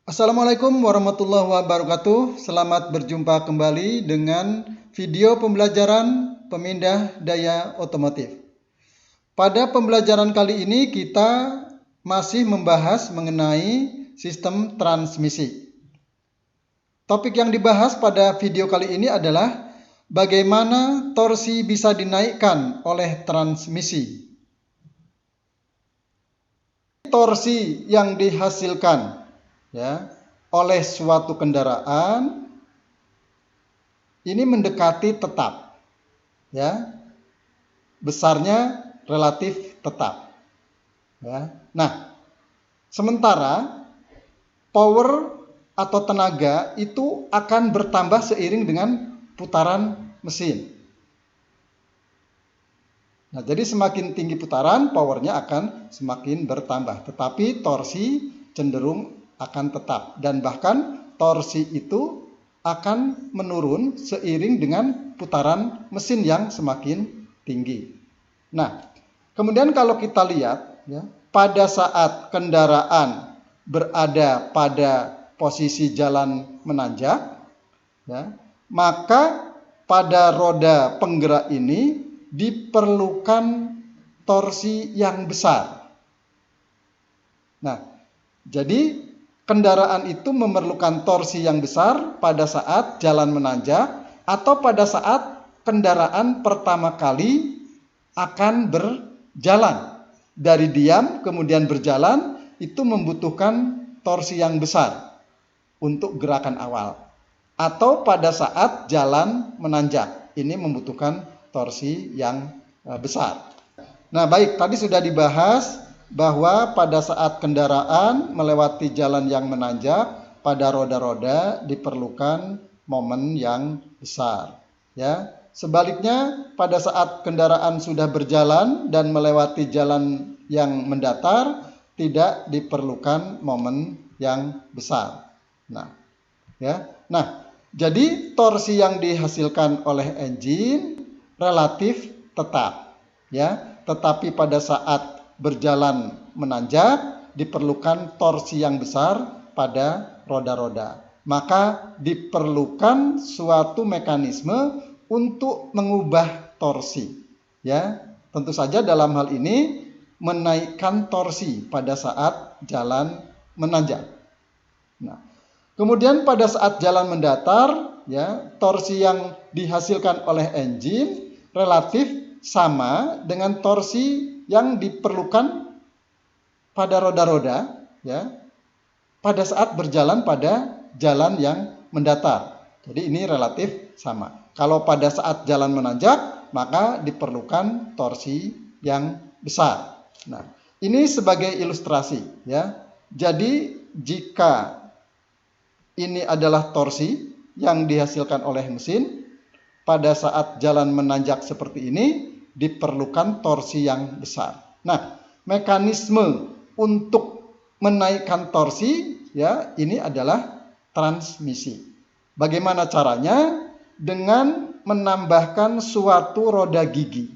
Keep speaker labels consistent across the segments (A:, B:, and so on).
A: Assalamualaikum warahmatullahi wabarakatuh. Selamat berjumpa kembali dengan video pembelajaran pemindah daya otomotif. Pada pembelajaran kali ini kita masih membahas mengenai sistem transmisi. Topik yang dibahas pada video kali ini adalah bagaimana torsi bisa dinaikkan oleh transmisi. Torsi yang dihasilkan oleh suatu kendaraan ini mendekati tetap, besarnya relatif tetap. Nah, sementara power atau tenaga itu akan bertambah seiring dengan putaran mesin. Nah, jadi semakin tinggi putaran, powernya akan semakin bertambah, tetapi torsi cenderung akan tetap, dan bahkan torsi itu akan menurun seiring dengan putaran mesin yang semakin tinggi. Nah, kemudian kalau kita lihat pada saat kendaraan berada pada posisi jalan menanjak, maka pada roda penggerak ini diperlukan torsi yang besar. Nah, jadi kendaraan itu memerlukan torsi yang besar pada saat jalan menanjak atau pada saat kendaraan pertama kali akan berjalan. Dari diam kemudian berjalan itu membutuhkan torsi yang besar untuk gerakan awal. Atau pada saat jalan menanjak, ini membutuhkan torsi yang besar. Nah, baik, tadi sudah dibahas bahwa pada saat kendaraan melewati jalan yang menanjak, pada roda-roda diperlukan momen yang besar. Sebaliknya, pada saat kendaraan sudah berjalan dan melewati jalan yang mendatar, tidak diperlukan momen yang besar. Nah, jadi torsi yang dihasilkan oleh engine relatif tetap, tetapi pada saat berjalan menanjak diperlukan torsi yang besar pada roda-roda. Maka diperlukan suatu mekanisme untuk mengubah torsi. Tentu saja dalam hal ini menaikkan torsi pada saat jalan menanjak. Nah, kemudian pada saat jalan mendatar, torsi yang dihasilkan oleh engine relatif sama dengan torsi yang diperlukan pada roda-roda pada saat berjalan pada jalan yang mendatar. Jadi ini relatif sama. Kalau pada saat jalan menanjak, maka diperlukan torsi yang besar. Nah, ini sebagai ilustrasi. Jadi jika ini adalah torsi yang dihasilkan oleh mesin, pada saat jalan menanjak seperti ini diperlukan torsi yang besar. Nah, mekanisme untuk menaikkan torsi ini adalah transmisi. Bagaimana caranya? Dengan menambahkan suatu roda gigi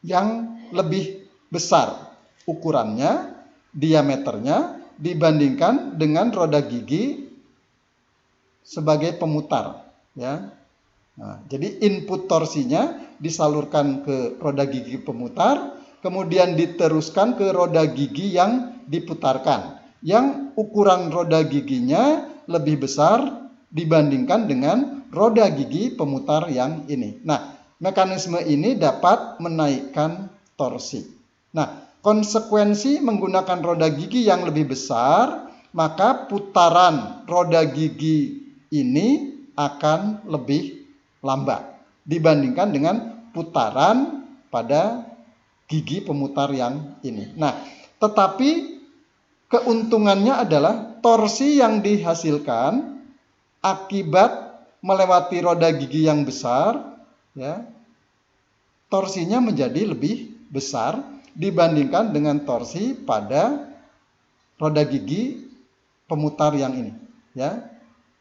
A: yang lebih besar ukurannya, diameternya dibandingkan dengan roda gigi sebagai pemutar. Nah, jadi input torsinya disalurkan ke roda gigi pemutar, kemudian diteruskan ke roda gigi yang diputarkan, yang ukuran roda giginya lebih besar dibandingkan dengan roda gigi pemutar yang ini. Nah, mekanisme ini dapat menaikkan torsi. Nah, konsekuensi menggunakan roda gigi yang lebih besar, maka putaran roda gigi ini akan lebih lambat dibandingkan dengan putaran pada gigi pemutar yang ini. Nah, tetapi keuntungannya adalah torsi yang dihasilkan akibat melewati roda gigi yang besar, torsinya menjadi lebih besar dibandingkan dengan torsi pada roda gigi pemutar yang ini.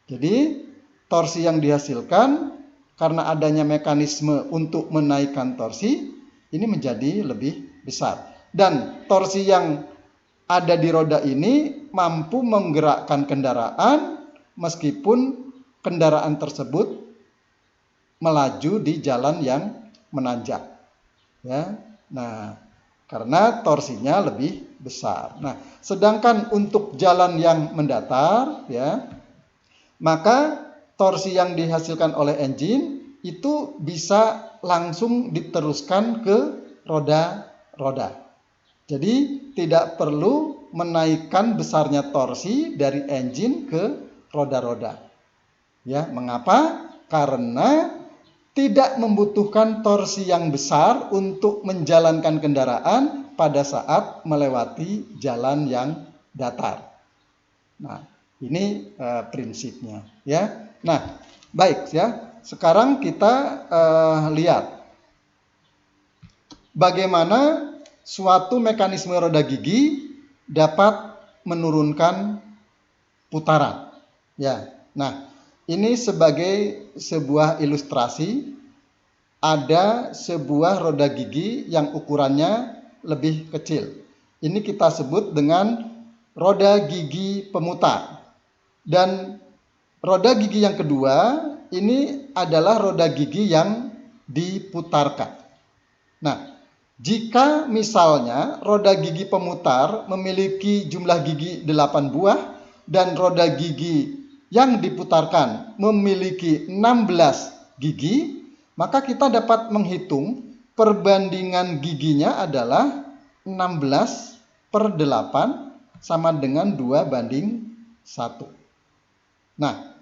A: Jadi torsi yang dihasilkan karena adanya mekanisme untuk menaikkan torsi, ini menjadi lebih besar. Dan torsi yang ada di roda ini mampu menggerakkan kendaraan meskipun kendaraan tersebut melaju di jalan yang menanjak. Ya. Nah, karena torsinya lebih besar. Nah, sedangkan untuk jalan yang mendatar, ya, maka torsi yang dihasilkan oleh engine itu bisa langsung diteruskan ke roda-roda. Jadi tidak perlu menaikkan besarnya torsi dari engine ke roda-roda. Ya, mengapa? Karena tidak membutuhkan torsi yang besar untuk menjalankan kendaraan pada saat melewati jalan yang datar. Nah, ini prinsipnya, ya. Nah, baik ya. Sekarang kita lihat bagaimana suatu mekanisme roda gigi dapat menurunkan putaran. Ya. Nah, ini sebagai sebuah ilustrasi, ada sebuah roda gigi yang ukurannya lebih kecil. Ini kita sebut dengan roda gigi pemutar. Dan roda gigi yang kedua, ini adalah roda gigi yang diputarkan. Nah, jika misalnya roda gigi pemutar memiliki jumlah gigi 8 buah dan roda gigi yang diputarkan memiliki 16 gigi, maka kita dapat menghitung perbandingan giginya adalah 16/8 sama dengan 2:1. Nah,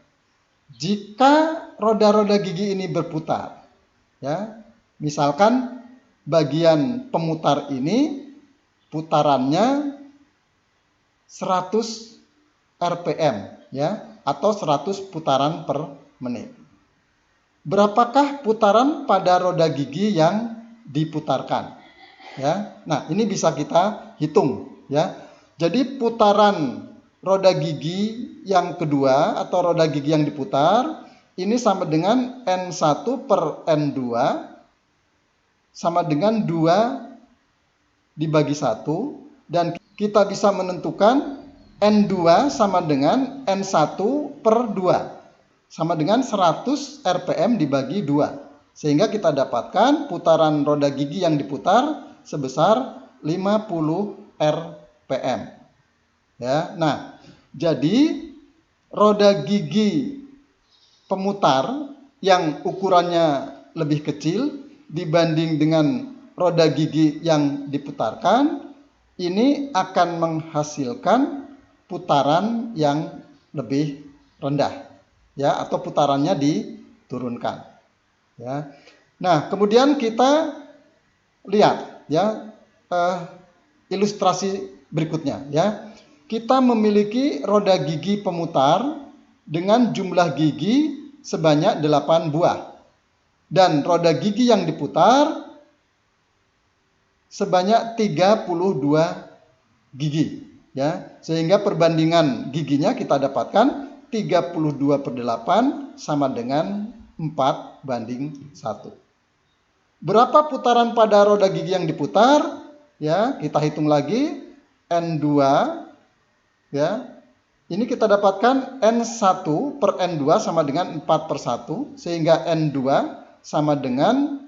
A: jika roda-roda gigi ini berputar, ya, misalkan bagian pemutar ini putarannya 100 RPM, ya, atau 100 putaran per menit. Berapakah putaran pada roda gigi yang diputarkan? Ya, nah ini bisa kita hitung, ya. Jadi putaran roda gigi yang kedua atau roda gigi yang diputar ini sama dengan N1/N2 sama dengan 2 dibagi 1, dan kita bisa menentukan N2 sama dengan N1/2 sama dengan 100 RPM dibagi 2, sehingga kita dapatkan putaran roda gigi yang diputar sebesar 50 RPM. Ya, nah, jadi roda gigi pemutar yang ukurannya lebih kecil dibanding dengan roda gigi yang diputarkan, ini akan menghasilkan putaran yang lebih rendah, ya, atau putarannya diturunkan, ya. Nah, kemudian kita lihat, ya, ilustrasi berikutnya, ya. Kita memiliki roda gigi pemutar dengan jumlah gigi sebanyak 8 buah dan roda gigi yang diputar sebanyak 32 gigi, ya, sehingga perbandingan giginya kita dapatkan 32/8 sama dengan 4:1. Berapa putaran pada roda gigi yang diputar? Ya, kita hitung lagi. N2, ya, ini kita dapatkan N1/N2 sama dengan 4/1, sehingga N2 sama dengan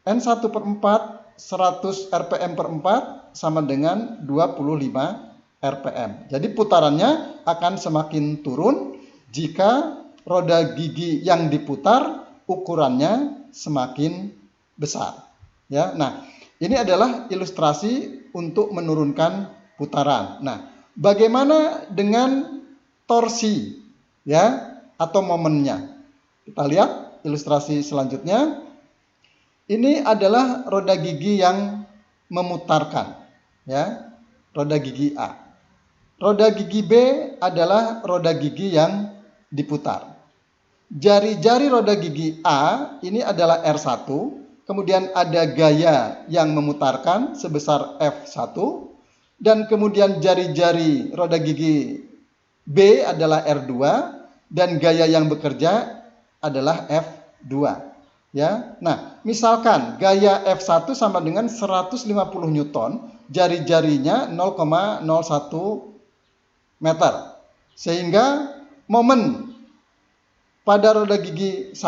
A: N1/4 100 RPM/4 sama dengan 25 RPM. Jadi putarannya akan semakin turun jika roda gigi yang diputar ukurannya semakin besar. Ya, nah, ini adalah ilustrasi untuk menurunkan putaran. Nah, bagaimana dengan torsi, ya, atau momennya? Kita lihat ilustrasi selanjutnya. Ini adalah roda gigi yang memutarkan, ya, roda gigi A. Roda gigi B adalah roda gigi yang diputar. Jari-jari roda gigi A ini adalah R1, kemudian ada gaya yang memutarkan sebesar F1, dan kemudian jari-jari roda gigi B adalah R2, dan gaya yang bekerja adalah F2. Ya, nah, misalkan gaya F1 sama dengan 150 Newton, jari-jarinya 0,01 meter. Sehingga momen pada roda gigi 1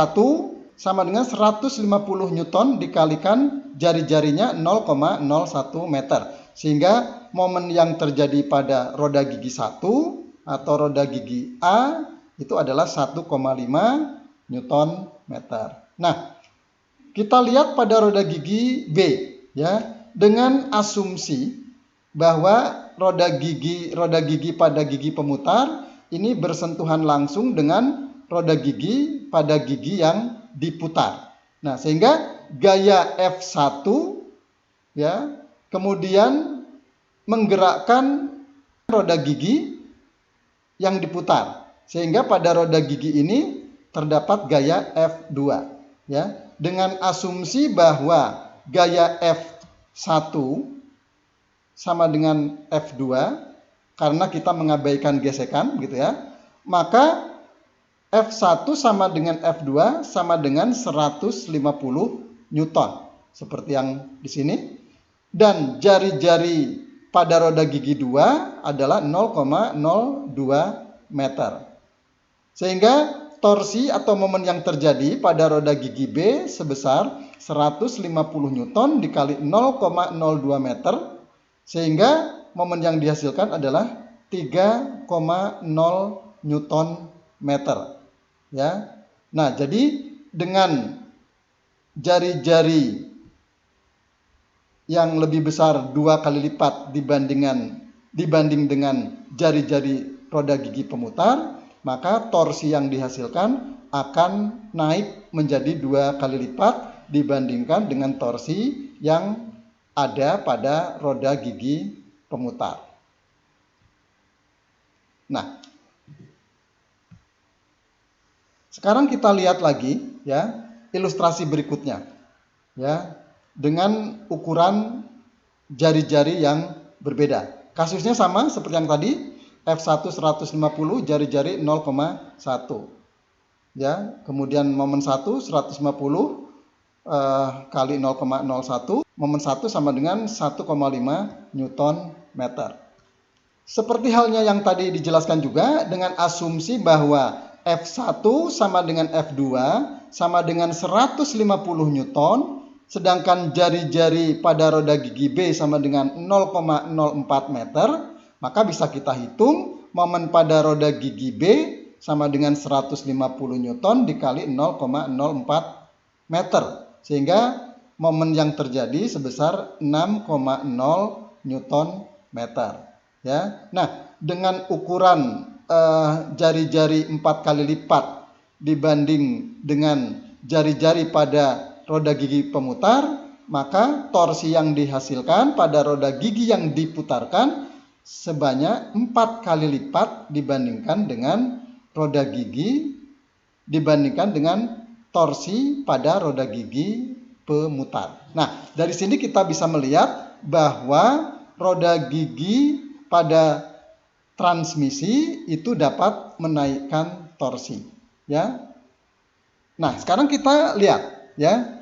A: sama dengan 150 Newton dikalikan jari-jarinya 0,01 meter. Sehingga momen yang terjadi pada roda gigi 1 atau roda gigi A itu adalah 1,5 Newton meter. Nah, kita lihat pada roda gigi B ya, dengan asumsi bahwa roda gigi pada gigi pemutar ini bersentuhan langsung dengan roda gigi pada gigi yang diputar. Nah, sehingga gaya F1 ya kemudian menggerakkan roda gigi yang diputar. Sehingga pada roda gigi ini terdapat gaya F2 ya. Dengan asumsi bahwa gaya F1 sama dengan F2 karena kita mengabaikan gesekan gitu ya. Maka F1 sama dengan F2 sama dengan 150 Newton seperti yang di sini. Dan jari-jari pada roda gigi 2 adalah 0,02 meter. Sehingga torsi atau momen yang terjadi pada roda gigi B sebesar 150 Newton dikali 0,02 meter. Sehingga momen yang dihasilkan adalah 3,0 Newton meter. Ya. Nah, jadi dengan jari-jari yang lebih besar 2 kali lipat dibanding dengan jari-jari roda gigi pemutar, maka torsi yang dihasilkan akan naik menjadi 2 kali lipat dibandingkan dengan torsi yang ada pada roda gigi pemutar. Nah, sekarang kita lihat lagi ya ilustrasi berikutnya ya dengan ukuran jari-jari yang berbeda. Kasusnya sama seperti yang tadi, F1 150 jari-jari 0,1 ya. Kemudian momen 1 150 kali 0,01, momen 1 sama dengan 1,5 Newton meter. Seperti halnya yang tadi dijelaskan juga dengan asumsi bahwa F1 sama dengan F2 sama dengan 150 Newton, sedangkan jari-jari pada roda gigi B sama dengan 0,04 meter, maka bisa kita hitung momen pada roda gigi B sama dengan 150 Newton dikali 0,04 meter. Sehingga momen yang terjadi sebesar 6,0 Newton meter. Ya. Nah, dengan ukuran jari-jari 4 kali lipat dibanding dengan jari-jari pada roda gigi pemutar, maka torsi yang dihasilkan pada roda gigi yang diputarkan sebanyak 4 kali lipat dibandingkan dengan roda gigi dibandingkan dengan torsi pada roda gigi pemutar. Nah, dari sini kita bisa melihat bahwa roda gigi pada transmisi itu dapat menaikkan torsi, ya. Nah, sekarang kita lihat ya.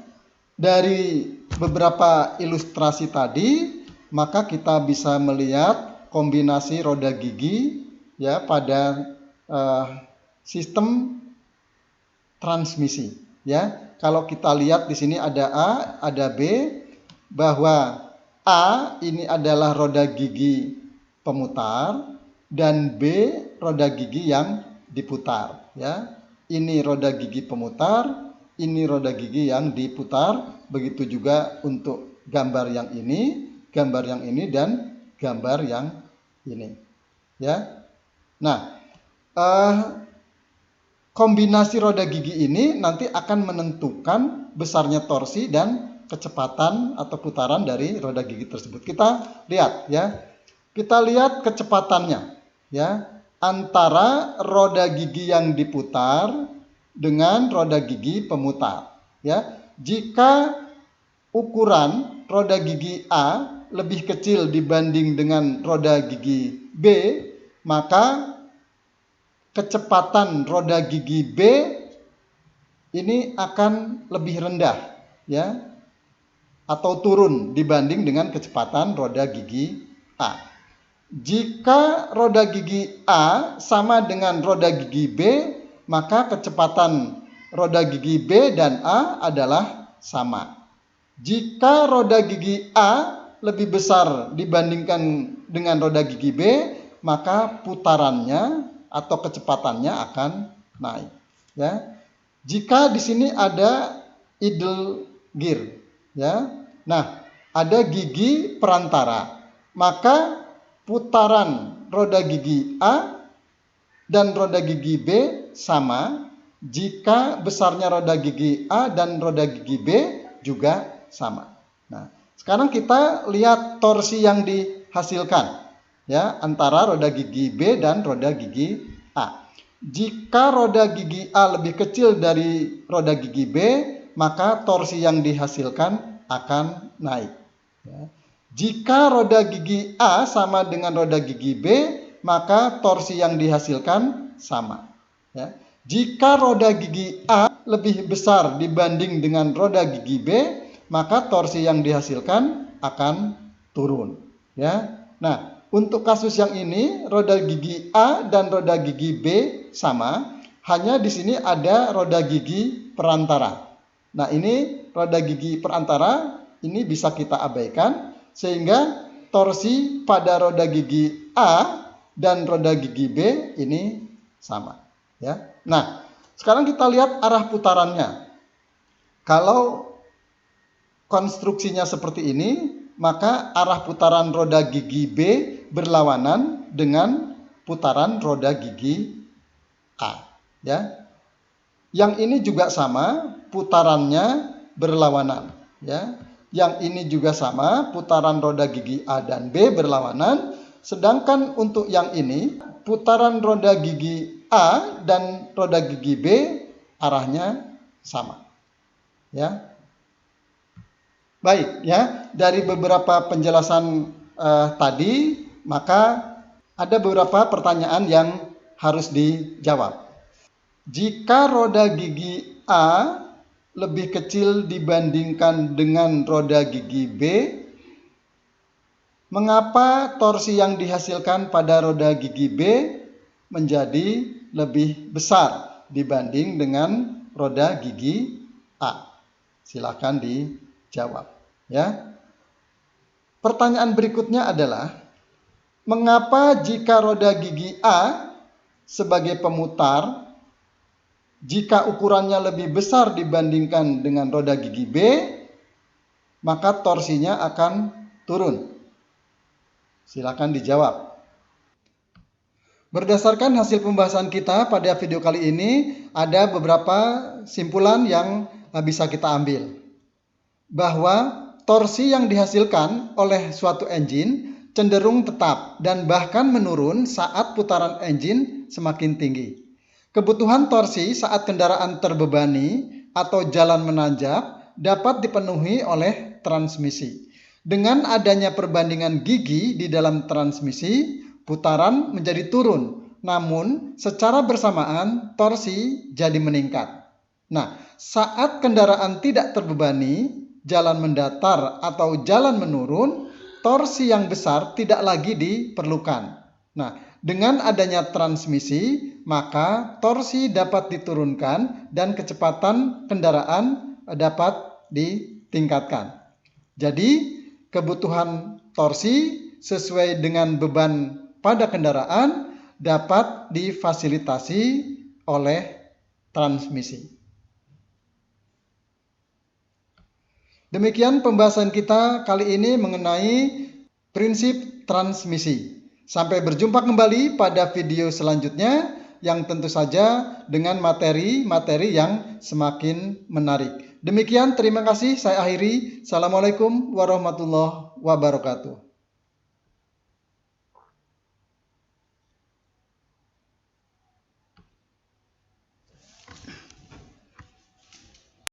A: Dari beberapa ilustrasi tadi, maka kita bisa melihat kombinasi roda gigi ya pada sistem transmisi, ya. Kalau kita lihat di sini ada A, ada B, bahwa A ini adalah roda gigi pemutar dan B roda gigi yang diputar, ya. Ini roda gigi pemutar, ini roda gigi yang diputar. Begitu juga untuk gambar yang ini, dan gambar yang ini, ya. Nah, kombinasi roda gigi ini nanti akan menentukan besarnya torsi dan kecepatan atau putaran dari roda gigi tersebut. Kita lihat ya. Kita lihat kecepatannya ya antara roda gigi yang diputar dengan roda gigi pemutar ya. Jika ukuran roda gigi A lebih kecil dibanding dengan roda gigi B, maka kecepatan roda gigi B ini akan lebih rendah ya atau turun dibanding dengan kecepatan roda gigi A. Jika roda gigi A sama dengan roda gigi B, maka kecepatan roda gigi B dan A adalah sama. Jika roda gigi A lebih besar dibandingkan dengan roda gigi B, maka putarannya atau kecepatannya akan naik. Ya. Jika di sini ada idle gear, ya. Nah, ada gigi perantara, maka putaran roda gigi A dan roda gigi B sama jika besarnya roda gigi A dan roda gigi B juga sama. Nah, sekarang kita lihat torsi yang dihasilkan ya antara roda gigi B dan roda gigi A. Jika roda gigi A lebih kecil dari roda gigi B, maka torsi yang dihasilkan akan naik. Ya. Jika roda gigi A sama dengan roda gigi B, maka torsi yang dihasilkan sama. Ya. Jika roda gigi A lebih besar dibanding dengan roda gigi B, maka torsi yang dihasilkan akan turun. Ya. Nah, untuk kasus yang ini, roda gigi A dan roda gigi B sama, hanya di sini ada roda gigi perantara. Nah, ini roda gigi perantara ini bisa kita abaikan, sehingga torsi pada roda gigi A dan roda gigi B ini sama. Ya. Nah, sekarang kita lihat arah putarannya. Kalau konstruksinya seperti ini, maka arah putaran roda gigi B berlawanan dengan putaran roda gigi A. Ya. Yang ini juga sama, putarannya berlawanan. Ya. Yang ini juga sama, putaran roda gigi A dan B berlawanan. Sedangkan untuk yang ini, putaran roda gigi A dan roda gigi B arahnya sama. Ya. Baik, ya, dari beberapa penjelasan tadi, maka ada beberapa pertanyaan yang harus dijawab. Jika roda gigi A lebih kecil dibandingkan dengan roda gigi B, mengapa torsi yang dihasilkan pada roda gigi B menjadi lebih besar dibanding dengan roda gigi A? Silakan dijawab. Ya. Pertanyaan berikutnya adalah, mengapa jika roda gigi A sebagai pemutar, jika ukurannya lebih besar dibandingkan dengan roda gigi B, maka torsinya akan turun? Silakan dijawab. Berdasarkan hasil pembahasan kita pada video kali ini, ada beberapa simpulan yang bisa kita ambil. Bahwa torsi yang dihasilkan oleh suatu engine cenderung tetap dan bahkan menurun saat putaran engine semakin tinggi. Kebutuhan torsi saat kendaraan terbebani atau jalan menanjak dapat dipenuhi oleh transmisi. Dengan adanya perbandingan gigi di dalam transmisi, putaran menjadi turun, namun secara bersamaan torsi jadi meningkat. Nah, saat kendaraan tidak terbebani, jalan mendatar atau jalan menurun, torsi yang besar tidak lagi diperlukan. Nah, dengan adanya transmisi, maka torsi dapat diturunkan dan kecepatan kendaraan dapat ditingkatkan. Jadi, kebutuhan torsi sesuai dengan beban pada kendaraan dapat difasilitasi oleh transmisi. Demikian pembahasan kita kali ini mengenai prinsip transmisi. Sampai berjumpa kembali pada video selanjutnya yang tentu saja dengan materi-materi yang semakin menarik. Demikian, terima kasih. Saya akhiri. Assalamualaikum warahmatullahi wabarakatuh.